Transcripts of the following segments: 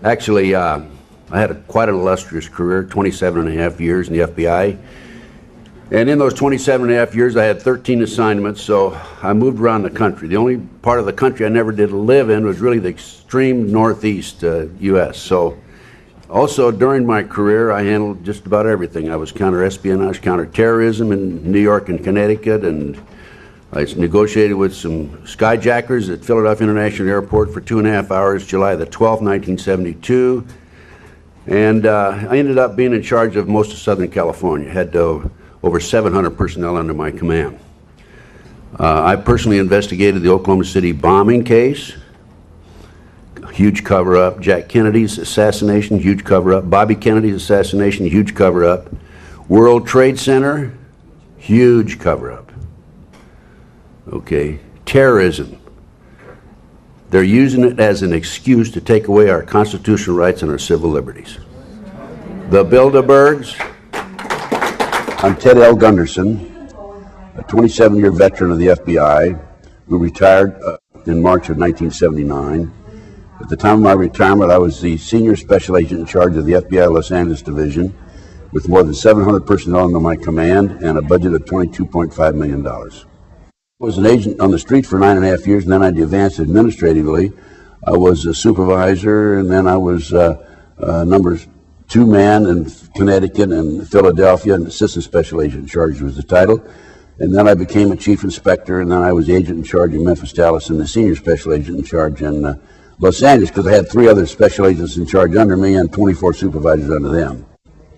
Actually, I had quite an illustrious career, 27 and a half years in the FBI. And in those 27 and a half years, I had 13 assignments, so I moved around the country. The only part of the country I never did live in was really the extreme northeast U.S. So also during my career, I handled just about everything. I was counter-espionage, counter-terrorism in New York and Connecticut, and I negotiated with some skyjackers at Philadelphia International Airport for 2.5 hours, July the 12th, 1972. And I ended up being in charge of most of Southern California. Had over 700 personnel under my command. I personally investigated the Oklahoma City bombing case, huge cover-up. Jack Kennedy's assassination, huge cover-up. Bobby Kennedy's assassination, huge cover-up. World Trade Center, huge cover-up. Okay, terrorism. They're using it as an excuse to take away our constitutional rights and our civil liberties. The Bilderbergs. I'm Ted Gunderson, a 27-year veteran of the FBI who retired in March of 1979. At the time of my retirement, I was the senior special agent in charge of the FBI Los Angeles Division with more than 700 personnel under my command and a budget of $22.5 million. I was an agent on the street for 9.5 years, and then I advanced administratively. I was a supervisor, and then I was number 2-man in Connecticut and Philadelphia, and assistant special agent in charge was the title. And then I became a chief inspector, and then I was agent in charge in Memphis, Dallas, and the senior special agent in charge in Los Angeles, because I had 3 other special agents in charge under me and 24 supervisors under them.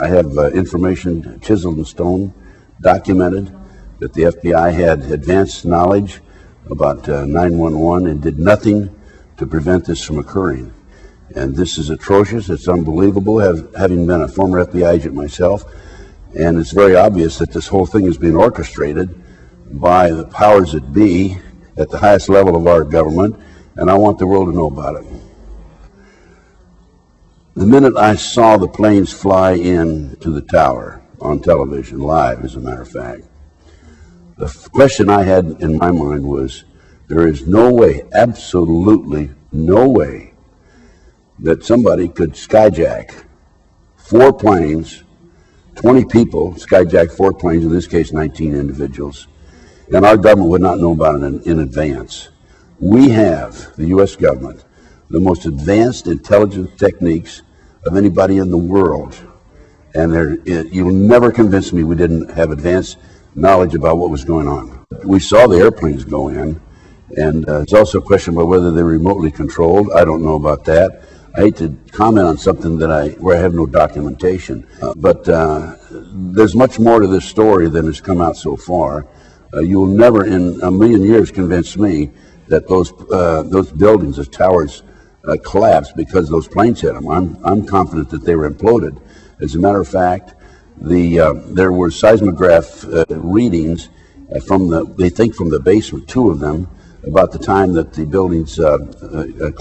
I have information chiseled in stone, documented, that the FBI had advanced knowledge about 911 and did nothing to prevent this from occurring. And this is atrocious, it's unbelievable, having been a former FBI agent myself, and it's very obvious that this whole thing is being orchestrated by the powers that be at the highest level of our government, and I want the world to know about it. The minute I saw the planes fly in to the tower, on television, live as a matter of fact, the question I had in my mind was, there is no way, absolutely no way, that somebody could skyjack 4 planes, 20 people, skyjack 4 planes, in this case 19 individuals, and our government would not know about it in advance. We have, the U.S. government, the most advanced intelligence techniques of anybody in the world, and you'll never convince me we didn't have advanced knowledge about what was going on. We saw the airplanes go in, and it's also a question about whether they're remotely controlled. I don't know about that. I hate to comment on something where I have no documentation, but there's much more to this story than has come out so far. You will never in a million years convince me that those buildings, those towers, collapsed because those planes hit them. I'm confident that they were imploded. As a matter of fact, there were seismograph readings they think from the basement, 2 of them, about the time that the buildings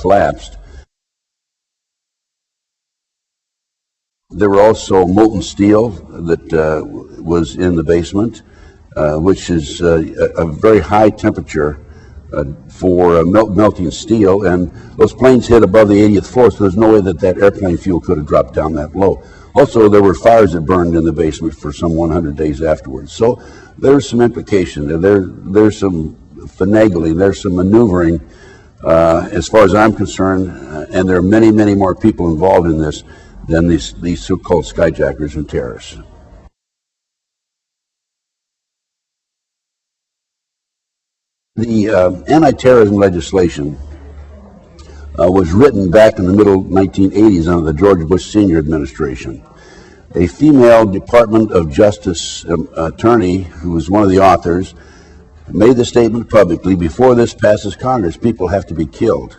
collapsed. There were also molten steel that was in the basement, which is a very high temperature for melting steel, and those planes hit above the 80th floor, so there's no way that airplane fuel could have dropped down that low. Also, there were fires that burned in the basement for some 100 days afterwards. So there's some implication, and there's some finagling, there's some maneuvering, as far as I'm concerned, and there are many, many more people involved in this than these so-called skyjackers and terrorists. The anti-terrorism legislation was written back in the middle 1980s under the George Bush Sr. administration. A female Department of Justice attorney, who was one of the authors, made the statement publicly, before this passes Congress, people have to be killed.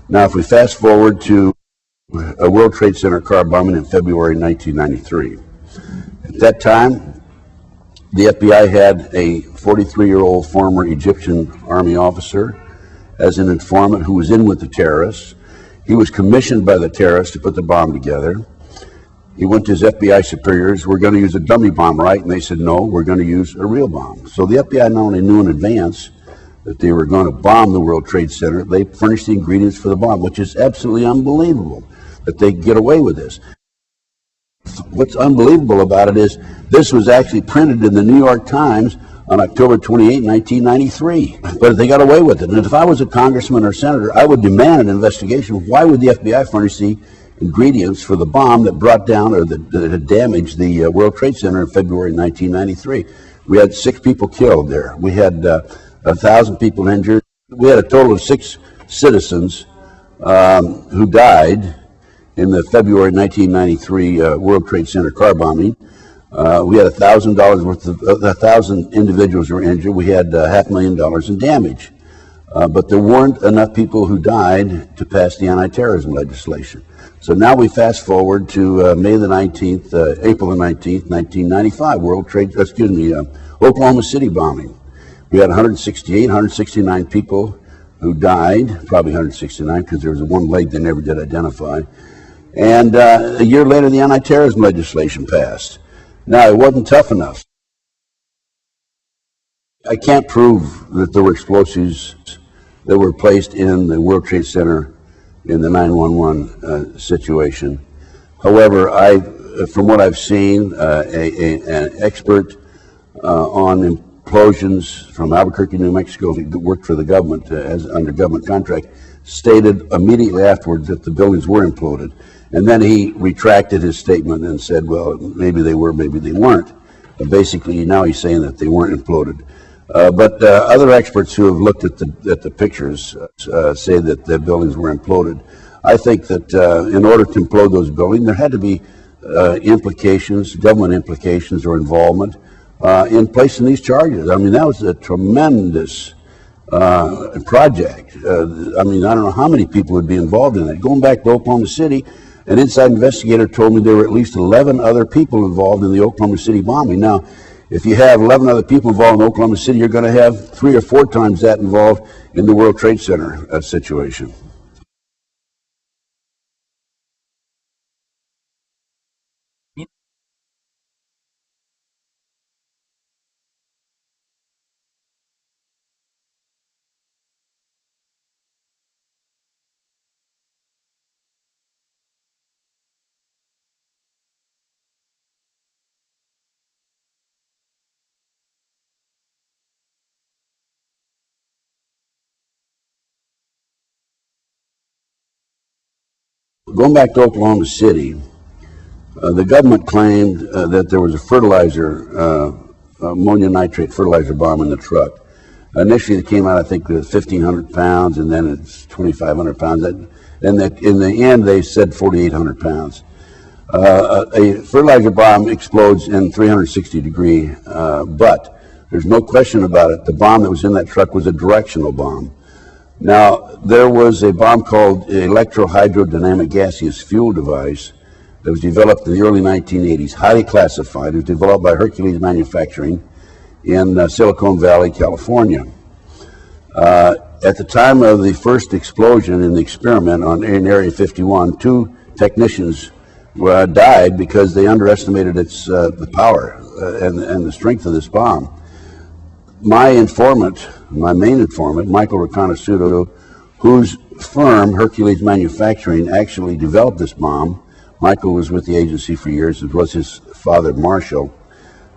Now, if we fast forward to a World Trade Center car bombing in February 1993. At that time, the FBI had a 43-year-old former Egyptian army officer as an informant who was in with the terrorists. He was commissioned by the terrorists to put the bomb together. He went to his FBI superiors, we're going to use a dummy bomb, right? And they said, no, we're going to use a real bomb. So the FBI not only knew in advance that they were going to bomb the World Trade Center, they furnished the ingredients for the bomb, which is absolutely unbelievable. that they get away with this. What's unbelievable about it is this was actually printed in the New York Times on October 28, 1993. But they got away with it. And if I was a congressman or senator, I would demand an investigation. Why would the FBI furnish the ingredients for the bomb that brought down or that had damaged the World Trade Center in February 1993? We had 6 people killed there. We had 1,000 people injured. We had a total of 6 citizens who died in the February 1993 World Trade Center car bombing. We had $1,000 worth of 1,000 individuals were injured. We had $500,000 in damage. But there weren't enough people who died to pass the anti-terrorism legislation. So now we fast forward to May the 19th, April the 19th, 1995, Oklahoma City bombing. We had 169 people who died, probably 169 because there was one leg they never did identify. And a year later, the anti-terrorism legislation passed. Now, it wasn't tough enough. I can't prove that there were explosives that were placed in the World Trade Center in the 9/11 situation. However, from what I've seen, an expert on implosions from Albuquerque, New Mexico, that worked for the government under government contract, stated immediately afterwards that the buildings were imploded. And then he retracted his statement and said, well, maybe they were, maybe they weren't. But basically, now he's saying that they weren't imploded. But other experts who have looked at the pictures say that the buildings were imploded. I think that in order to implode those buildings, there had to be implications, government implications or involvement in placing these charges. I mean, that was a tremendous project. I mean, I don't know how many people would be involved in it. Going back to Oklahoma City, an inside investigator told me there were at least 11 other people involved in the Oklahoma City bombing. Now, if you have 11 other people involved in Oklahoma City, you're going to have 3 or 4 times that involved in the World Trade Center situation. Going back to Oklahoma City, the government claimed that there was a fertilizer, ammonium nitrate fertilizer bomb in the truck. Initially, it came out, I think, with 1,500 pounds, and then it's 2,500 pounds. And in the end, they said 4,800 pounds. A fertilizer bomb explodes in 360-degree, but there's no question about it. The bomb that was in that truck was a directional bomb. Now, there was a bomb called electrohydrodynamic gaseous fuel device that was developed in the early 1980s, highly classified. It was developed by Hercules Manufacturing in Silicon Valley, California. At the time of the first explosion in the experiment in Area 51, 2 technicians died because they underestimated its the power and the strength of this bomb. My informant, my main informant, Michael Riconosciuto, whose firm, Hercules Manufacturing, actually developed this bomb. Michael was with the agency for years. It was his father, Marshall,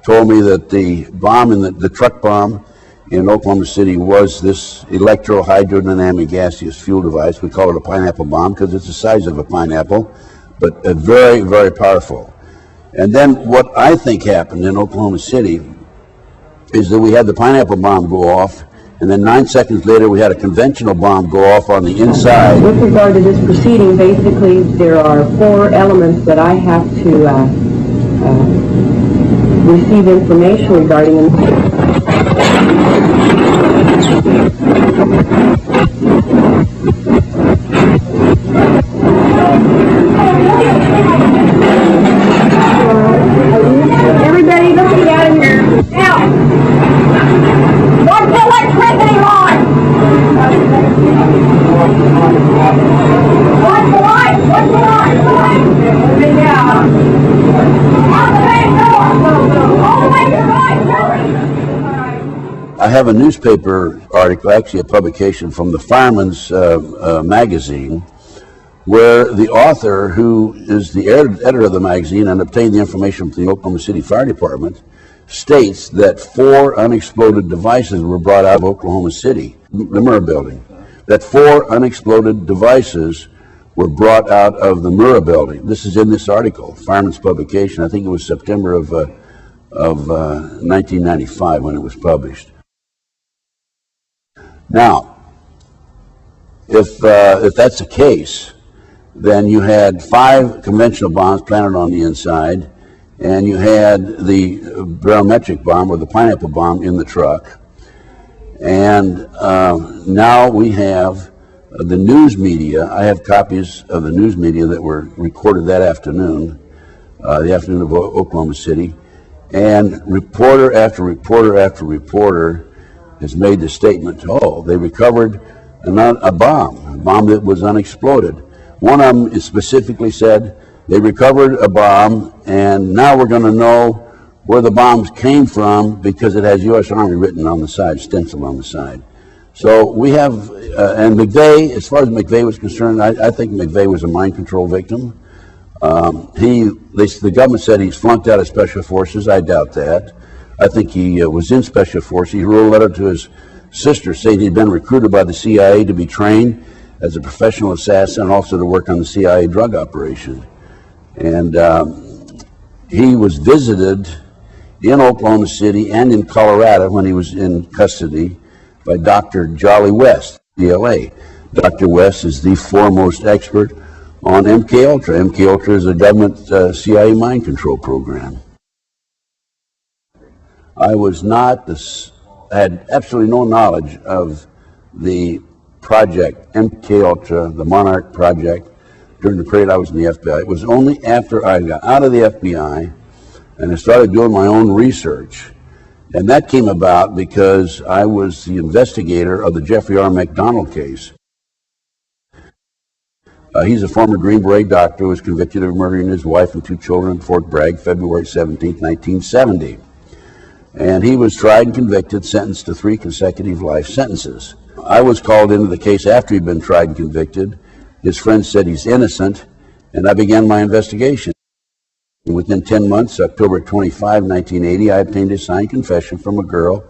told me that the bomb, the truck bomb in Oklahoma City was this electrohydrodynamic gaseous fuel device. We call it a pineapple bomb because it's the size of a pineapple, but very, very powerful. And then what I think happened in Oklahoma City is that we had the pineapple bomb go off, and then 9 seconds later we had a conventional bomb go off on the inside. With regard to this proceeding, basically there are 4 elements that I have to receive information regarding. Everybody, let's get out of here. Now! What's the electricity line? What's the light? What's the light? Yeah. Out the back door. All the way to the right. I have a newspaper article, actually a publication from the Fireman's Magazine, where the author, who is the editor of the magazine and obtained the information from the Oklahoma City Fire Department, states that 4 unexploded devices were brought out of Oklahoma City, the Murrah building, that 4 unexploded devices were brought out of the Murrah building. This is in this article, Fireman's Publication. I think it was September of 1995 when it was published. Now, if that's the case, then you had 5 conventional bombs planted on the inside, and you had the barometric bomb, or the pineapple bomb, in the truck. And now we have the news media. I have copies of the news media that were recorded that afternoon, the afternoon of Oklahoma City, and reporter after reporter after reporter has made the statement, oh, they recovered a bomb that was unexploded. One of them is specifically said, they recovered a bomb, and now we're going to know where the bombs came from because it has U.S. Army written on the side, stenciled on the side. So we have, and McVeigh, as far as McVeigh was concerned, I think McVeigh was a mind control victim. The government said he's flunked out of Special Forces. I doubt that. I think he was in Special Forces. He wrote a letter to his sister saying he'd been recruited by the CIA to be trained as a professional assassin and also to work on the CIA drug operation. And he was visited in Oklahoma City and in Colorado when he was in custody by Dr. Jolly West, DLA. Dr. West is the foremost expert on MKUltra. MKUltra is a government CIA mind control program. I was not, had absolutely no knowledge of the project, MKUltra, the Monarch project, during the period I was in the FBI. It was only after I got out of the FBI and I started doing my own research. And that came about because I was the investigator of the Jeffrey R. McDonald case. He's a former Green Beret doctor who was convicted of murdering his wife and 2 children in Fort Bragg, February 17, 1970. And he was tried and convicted, sentenced to 3 consecutive life sentences. I was called into the case after he'd been tried and convicted. His friends said he's innocent, and I began my investigation. And within 10 months, October 25, 1980, I obtained a signed confession from a girl,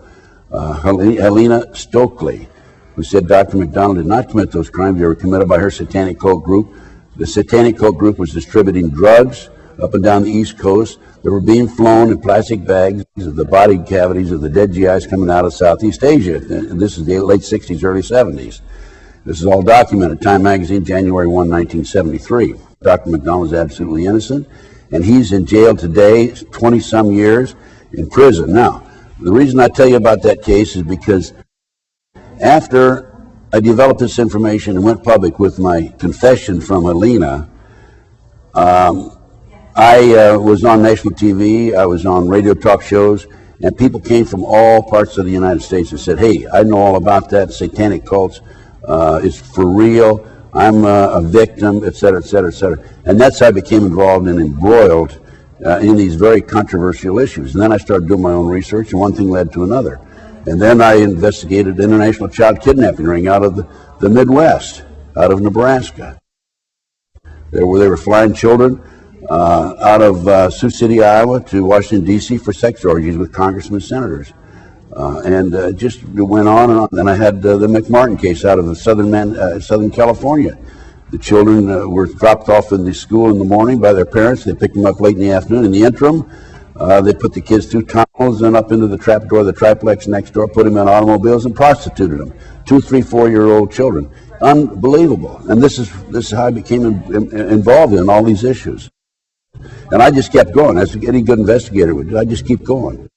Helena Stokely, who said Dr. McDonald did not commit those crimes. They were committed by her satanic cult group. The satanic cult group was distributing drugs up and down the East Coast. They were being flown in plastic bags of the body cavities of the dead GIs coming out of Southeast Asia. And this is the late 60s, early 70s. This is all documented. Time magazine, January 1, 1973. Dr. McDonald is absolutely innocent, and he's in jail today, 20-some years in prison. Now, the reason I tell you about that case is because after I developed this information and went public with my confession from Helena, I was on national TV, I was on radio talk shows, and people came from all parts of the United States and said, hey, I know all about that, satanic cults, it's for real, I'm a victim, et cetera, et cetera, et cetera. And that's how I became involved and embroiled in these very controversial issues. And then I started doing my own research, and one thing led to another. And then I investigated international child kidnapping ring out of the Midwest, out of Nebraska. They were flying children out of Sioux City, Iowa to Washington, D.C. for sex orgies with congressmen and senators. And just went on and on. And I had the McMartin case out of Southern California. The children were dropped off in the school in the morning by their parents. They picked them up late in the afternoon. In the interim, they put the kids through tunnels and up into the trap door, the triplex next door, put them in automobiles and prostituted them. 2, 3, 4-year-old children. Unbelievable. And this is how I became involved in all these issues. And I just kept going, as any good investigator would do. I just keep going.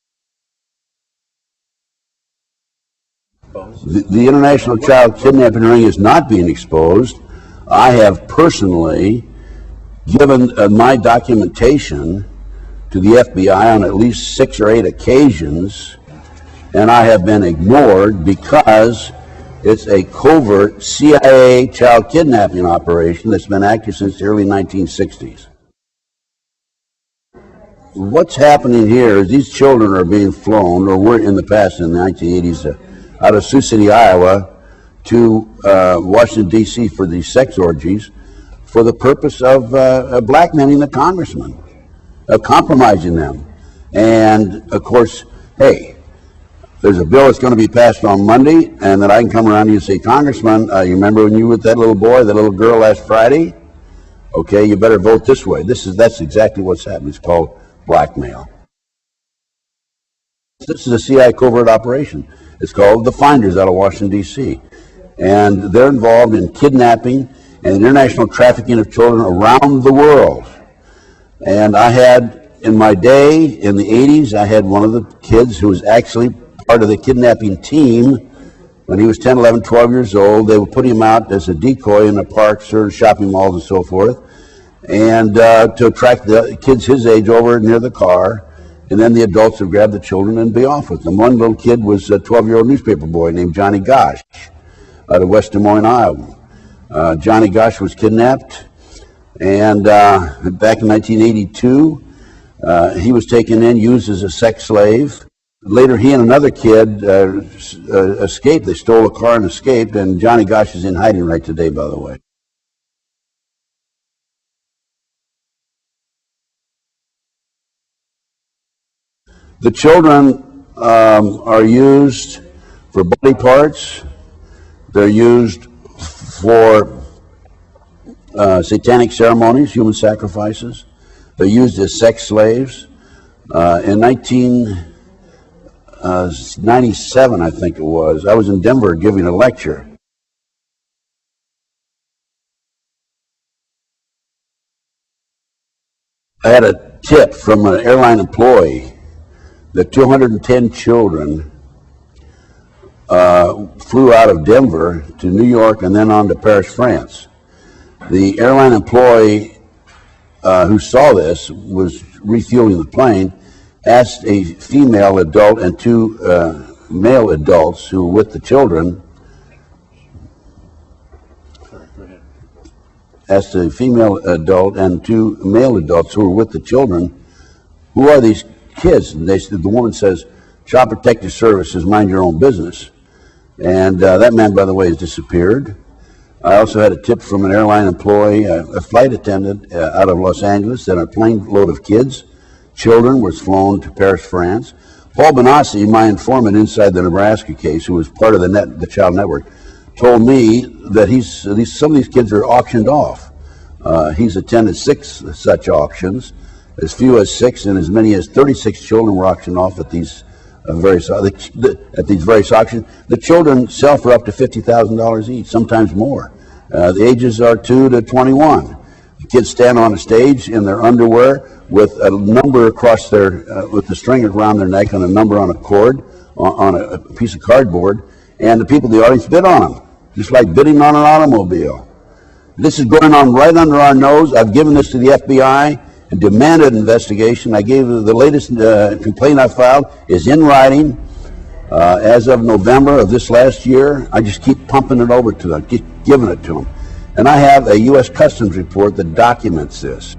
The international child kidnapping ring is not being exposed. I have personally given my documentation to the FBI on at least 6 or 8 occasions, and I have been ignored because it's a covert CIA child kidnapping operation that's been active since the early 1960s. What's happening here is these children are being flown, or were in the past in the 1980s, out of Sioux City, Iowa, to Washington, D.C. for these sex orgies for the purpose of blackmailing the congressman, of compromising them. And of course, hey, there's a bill that's going to be passed on Monday, and then I can come around to you and say, Congressman, you remember when you were with that little boy, that little girl last Friday? Okay, you better vote this way. That's exactly what's happening. It's called blackmail. This is a CIA covert operation. It's called the Finders out of Washington, D.C. And they're involved in kidnapping and international trafficking of children around the world. And I had, in my day, in the 80s, I had one of the kids who was actually part of the kidnapping team. When he was 10, 11, 12 years old, they would put him out as a decoy in the parks or shopping malls and so forth, and to attract the kids his age over near the car, and then the adults would grab the children and be off with them. One little kid was a 12-year-old newspaper boy named Johnny Gosh out of West Des Moines, Iowa. Johnny Gosh was kidnapped, and back in 1982, he was taken in, used as a sex slave. Later, he and another kid escaped. They stole a car and escaped, and Johnny Gosh is in hiding right today, by the way. The children are used for body parts. They're used for satanic ceremonies, human sacrifices. They're used as sex slaves. In 1997, I think it was, I was in Denver giving a lecture. I had a tip from an airline employee that 210 children flew out of Denver to New York and then on to Paris, France. The airline employee who saw this was refueling the plane, asked a female adult and two male adults who were with the children, asked a female adult and two male adults who were with the children, who are these kids? And the woman says, Child Protective Services, mind your own business. And that man, by the way, has disappeared. I also had a tip from an airline employee, a flight attendant out of Los Angeles, that a plane load of kids, children, was flown to Paris, France. Paul Benassi, my informant inside the Nebraska case, who was part of the Child Network, told me that some of these kids are auctioned off. He's attended 6 such auctions. As few as 6 and as many as 36 children were auctioned off at these various auctions. The children sell for up to $50,000 each, sometimes more. The ages are 2 to 21. The kids stand on a stage in their underwear with a number across their, with the string around their neck and a number on a cord, on a piece of cardboard, and the people in the audience bid on them, just like bidding on an automobile. This is going on right under our nose. I've given this to the FBI and demanded investigation. I gave the latest complaint I filed is in writing as of November of this last year. I just keep pumping it over to them, keep giving it to them. And I have a U.S. Customs report that documents this.